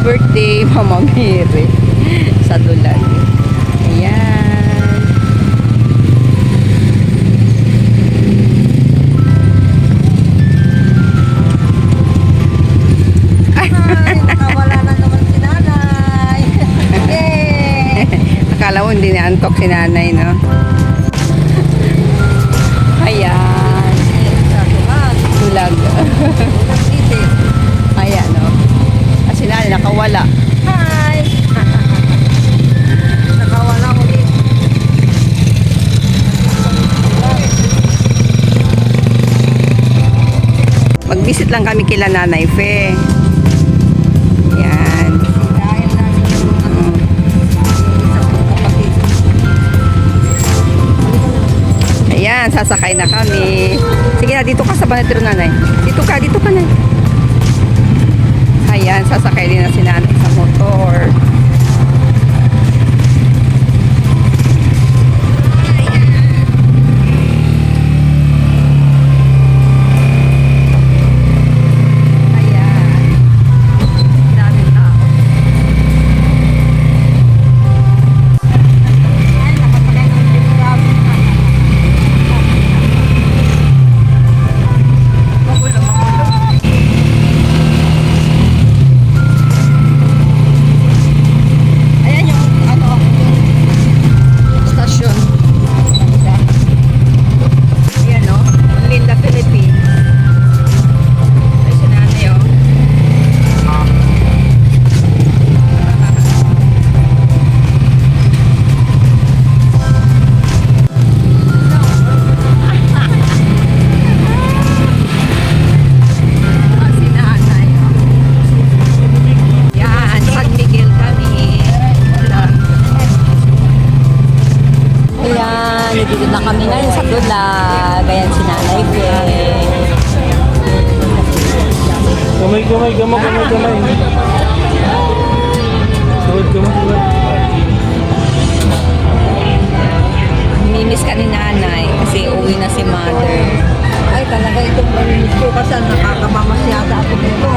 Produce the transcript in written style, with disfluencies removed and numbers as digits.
birthday, Mama Mary. Sa Dulag. Ayan. Ay, nakawala na naman si nanay. Yay! Akala mo hindi naantok si nanay, no? Ayan. Dulag. Ayan, no? Kasi nanay nakawala. Hi! Nakawala ko dito. Mag-visit lang kami kila Nanay Fe. Ayan. Dahil namin yung isa kong kapatid. Ayan, sasakay na kami. Sige na, dito ka sa banatero, Nanay. Dito ka na. Ayan, sasakay din na si Nanay sa motor. Ayan. Daming tao. Ay, nakapagay ng program. Magulo. Ayan yung stasyon. Ayan o, Linda Philippines. Ay, si Nanay o. Si Nanay o. Yan, San Miguel kami. Ayan, dito na kami ngayon sa Dulag. Ayan si Nanay Fe. Kamay. Suwad kamay. Mimiss ka ni Nanay kasi uwi na si Mother. Ay, talaga itong narinig ko kasi nakakamamas yata ako dito.